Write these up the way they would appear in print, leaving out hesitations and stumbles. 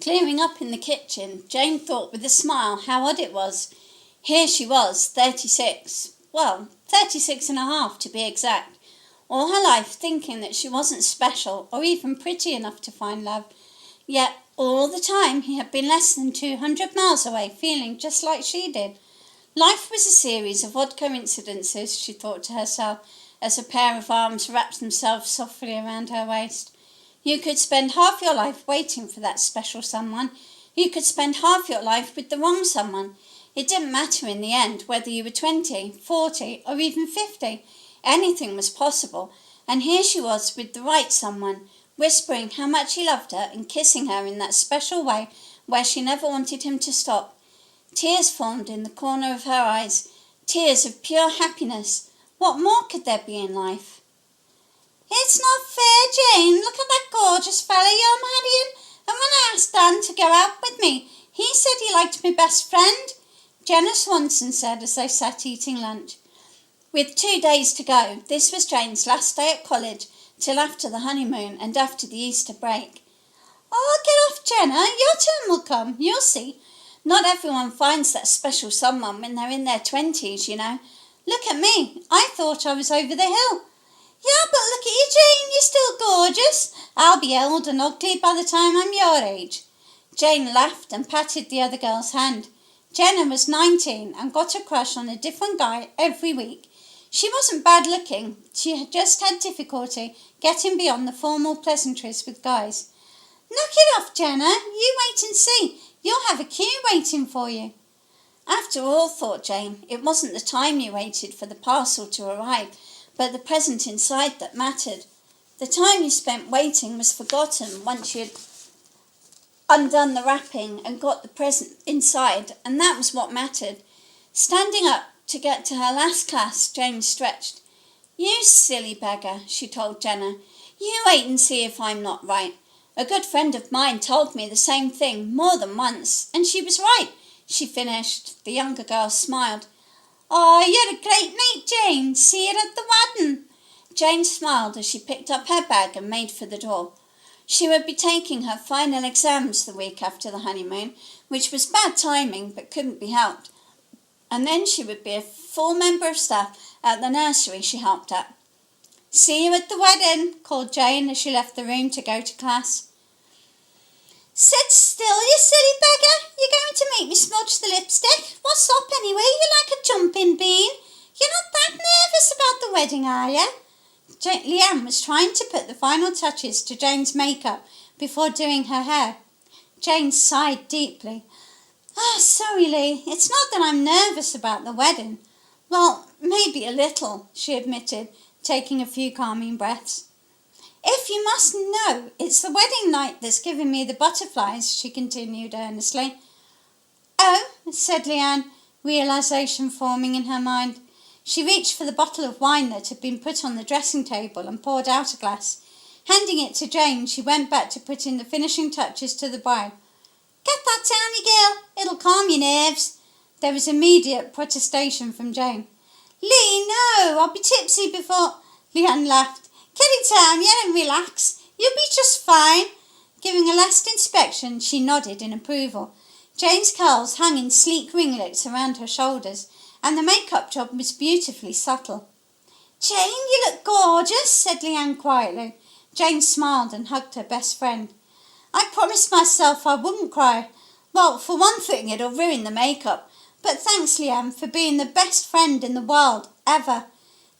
Clearing up in the kitchen, Jane thought with a smile how odd it was. Here she was, 36. Well, 36 and a half to be exact. All her life thinking that she wasn't special or even pretty enough to find love. Yet all the time he had been less than 200 miles away, feeling just like she did. Life was a series of odd coincidences, she thought to herself, as a pair of arms wrapped themselves softly around her waist. You could spend half your life waiting for that special someone. You could spend half your life with the wrong someone. It didn't matter in the end whether you were 20, 40, or even 50. Anything was possible, and here she was with the right someone, whispering how much he loved her and kissing her in that special way where she never wanted him to stop. Tears formed in the corner of her eyes, tears of pure happiness. What more could there be in life? "It's not fair, Jane. Look at that gorgeous fella you're marrying. And when I asked Dan to go out with me, he said he liked my best friend," Jenna Swanson said as they sat eating lunch. With 2 days to go, this was Jane's last day at college till after the honeymoon and after the Easter break. "Oh, get off, Jenna. Your turn will come. You'll see. Not everyone finds that special someone when they're in their 20s, you know. Look at me. I thought I was over the hill." "Yeah, but look at you, Jane. You're still gorgeous. I'll be old and ugly by the time I'm your age." Jane laughed and patted the other girl's hand. Jenna was 19 and got a crush on a different guy every week. She wasn't bad looking. She had just had difficulty getting beyond the formal pleasantries with guys. "Knock it off, Jenna. You wait and see. You'll have a queue waiting for you." After all, thought Jane, it wasn't the time you waited for the parcel to arrive, but the present inside that mattered. The time you spent waiting was forgotten once you had undone the wrapping and got the present inside, and that was what mattered. Standing up to get to her last class, Jane stretched. "You silly beggar," she told Jenna. "You wait and see if I'm not right. A good friend of mine told me the same thing more than once, and she was right," she finished. The younger girl smiled. "Oh, you're a great mate, Jane. See you at the wedding." Jane smiled as she picked up her bag and made for the door. She would be taking her final exams the week after the honeymoon, which was bad timing but couldn't be helped. And then she would be a full member of staff at the nursery she helped at. "See you at the wedding," called Jane as she left the room to go to class. "Sit still, you silly beggar. You're going to make me smudge the lipstick. What's up anyway? You're like a jumping bean. You're not that nervous about the wedding, are you?" Leanne was trying to put the final touches to Jane's makeup before doing her hair. Jane sighed deeply. Sorry, Lee. It's not that I'm nervous about the wedding." "Well, maybe a little," she admitted, taking a few calming breaths. "If you must know, it's the wedding night that's giving me the butterflies," she continued earnestly. "Oh," said Leanne, realization forming in her mind. She reached for the bottle of wine that had been put on the dressing table and poured out a glass. Handing it to Jane, she went back to put in the finishing touches to the bride. "Get that down, you girl. It'll calm your nerves." There was immediate protestation from Jane. "Lee, no, I'll be tipsy before—" Leanne laughed. "Get it down, yeah, and relax. You'll be just fine." Giving a last inspection, she nodded in approval. Jane's curls hung in sleek ringlets around her shoulders, and the makeup job was beautifully subtle. "Jane, you look gorgeous," said Leanne quietly. Jane smiled and hugged her best friend. "I promised myself I wouldn't cry. Well, for one thing, it'll ruin the makeup. But thanks, Leanne, for being the best friend in the world, ever."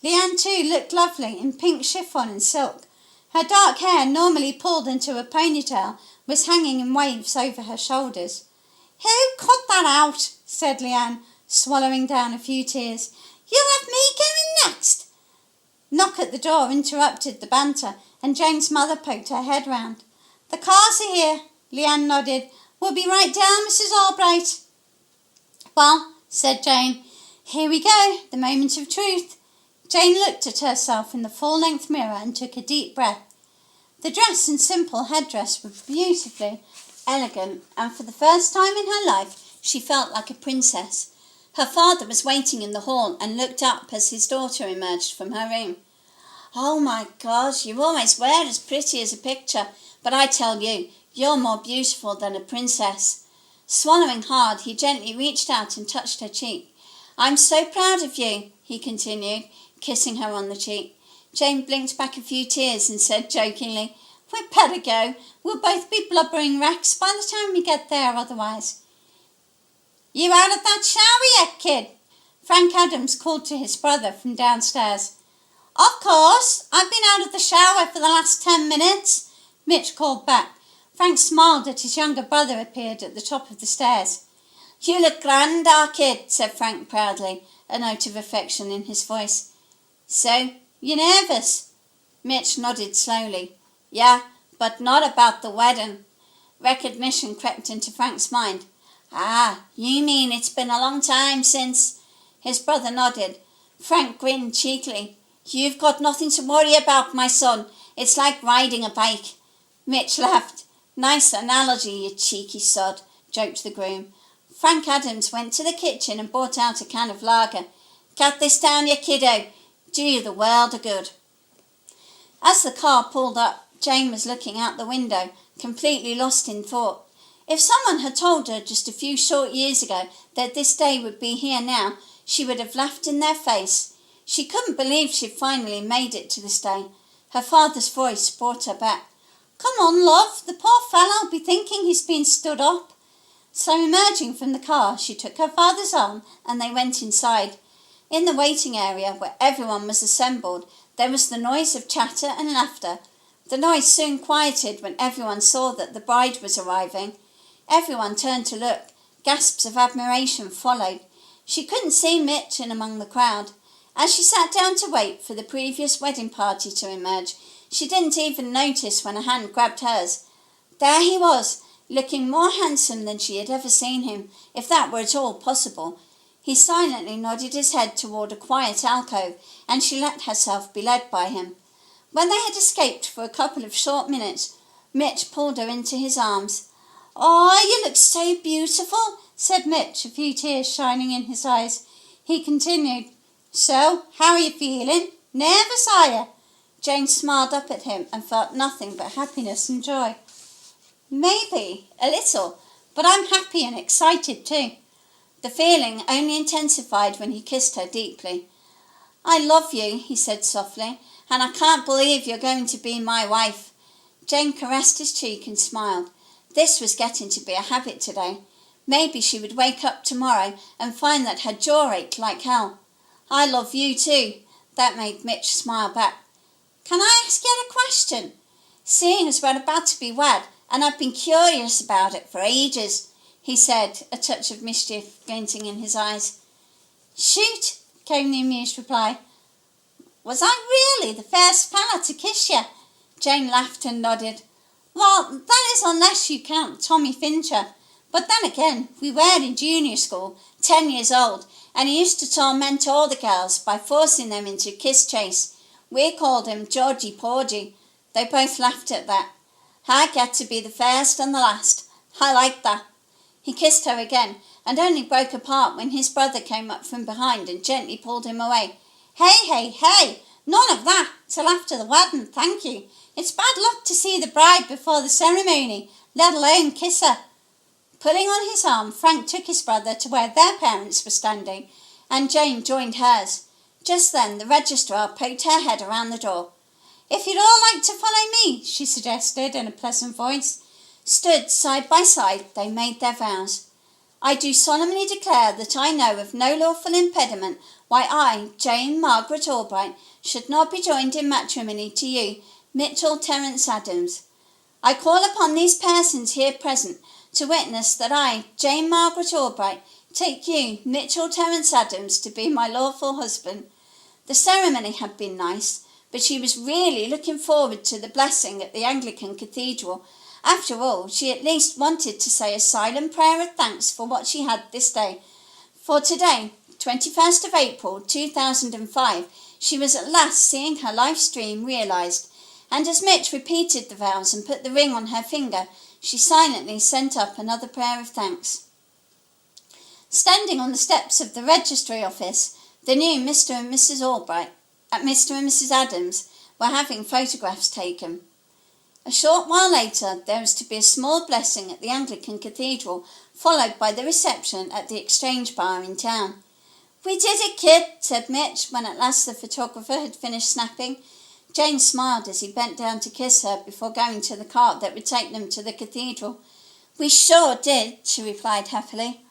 Leanne, too, looked lovely in pink chiffon and silk. Her dark hair, normally pulled into a ponytail, was hanging in waves over her shoulders. "Who cut that out?" said Leanne, swallowing down a few tears. "You'll have me going next." Knock at the door interrupted the banter, and Jane's mother poked her head round. "The cars are here," Leanne nodded. "We'll be right down, Mrs. Albright." "Well," said Jane, "here we go, the moment of truth." Jane looked at herself in the full-length mirror and took a deep breath. The dress and simple headdress were beautifully elegant, and for the first time in her life she felt like a princess. Her father was waiting in the hall and looked up as his daughter emerged from her room. "Oh, my God, you always were as pretty as a picture, but I tell you, You're more beautiful than a princess." Swallowing hard, he gently reached out and touched her cheek. "I'm so proud of you," he continued, kissing her on the cheek. Jane blinked back a few tears and said jokingly, "We'd better go. We'll both be blubbering wrecks by the time we get there otherwise." "You out of that shower yet, kid?" Frank Adams called to his brother from downstairs. "Of course. I've been out of the shower for the last 10 minutes, Mitch called back. Frank smiled as his younger brother appeared at the top of the stairs. "You look grand, our kid," said Frank proudly, a note of affection in his voice. "So, you nervous?" Mitch nodded slowly. "Yeah, but not about the wedding." Recognition crept into Frank's mind. "Ah, you mean it's been a long time since—" His brother nodded. Frank grinned cheekily. "You've got nothing to worry about, my son. It's like riding a bike." Mitch laughed. "Nice analogy, you cheeky sod," joked the groom. Frank Adams went to the kitchen and brought out a can of lager. "Cut this down, you kiddo. Do you the world of good." As the car pulled up, Jane was looking out the window, completely lost in thought. If someone had told her just a few short years ago that this day would be here now, she would have laughed in their face. She couldn't believe she'd finally made it to this day. Her father's voice brought her back. "Come on, love, the poor fellow'll be thinking he's been stood up." So emerging from the car, she took her father's arm and they went inside. In the waiting area, where everyone was assembled, there was the noise of chatter and laughter. The noise soon quieted when everyone saw that the bride was arriving. Everyone turned to look. Gasps of admiration followed. She couldn't see Mitch in among the crowd. As she sat down to wait for the previous wedding party to emerge, she didn't even notice when a hand grabbed hers. There he was, looking more handsome than she had ever seen him, if that were at all possible. He silently nodded his head toward a quiet alcove, and she let herself be led by him. When they had escaped for a couple of short minutes, Mitch pulled her into his arms. "Oh, you look so beautiful," said Mitch, a few tears shining in his eyes. He continued, "So, how are you feeling? Nervous, are you?" Jane smiled up at him and felt nothing but happiness and joy. "Maybe, a little, but I'm happy and excited too." The feeling only intensified when he kissed her deeply. "I love you," he said softly, "and I can't believe you're going to be my wife." Jane caressed his cheek and smiled. This was getting to be a habit today. Maybe she would wake up tomorrow and find that her jaw ached like hell. "I love you too." That made Mitch smile back. "Can I ask you a question? Seeing as we're about to be wed, and I've been curious about it for ages," he said, a touch of mischief glinting in his eyes. "Shoot," came the amused reply. "Was I really the first fella to kiss you?" Jane laughed and nodded. "Well, that is unless you count Tommy Fincher. But then again, we were in junior school, 10 years old, and he used to torment all the girls by forcing them into a kiss chase. We called him Georgie Porgy." They both laughed at that. "I get to be the first and the last. I like that." He kissed her again, and only broke apart when his brother came up from behind and gently pulled him away. Hey, none of that till after the wedding, thank you. It's bad luck to see the bride before the ceremony, let alone kiss her." Pulling on his arm, Frank took his brother to where their parents were standing, and Jane joined hers. Just then the registrar poked her head around the door. "If you'd all like to follow me," she suggested in a pleasant voice. Stood side by side, they made their vows. "I do solemnly declare that I know of no lawful impediment why I, Jane Margaret Albright, should not be joined in matrimony to you, Mitchell Terence Adams. I call upon these persons here present to witness that I, Jane Margaret Albright, take you, Mitchell Terence Adams, to be my lawful husband." The ceremony had been nice, but she was really looking forward to the blessing at the Anglican Cathedral. After all, she at least wanted to say a silent prayer of thanks for what she had this day. For today, 21st of April 2005, she was at last seeing her life's dream realised, and as Mitch repeated the vows and put the ring on her finger, she silently sent up another prayer of thanks. Standing on the steps of the registry office, the new Mr. and Mrs. Albright, Mr. and Mrs. Adams, were having photographs taken. A short while later, there was to be a small blessing at the Anglican Cathedral, followed by the reception at the Exchange Bar in town. "We did it, kid," said Mitch, when at last the photographer had finished snapping. Jane smiled as he bent down to kiss her before going to the cart that would take them to the cathedral. "We sure did," she replied happily.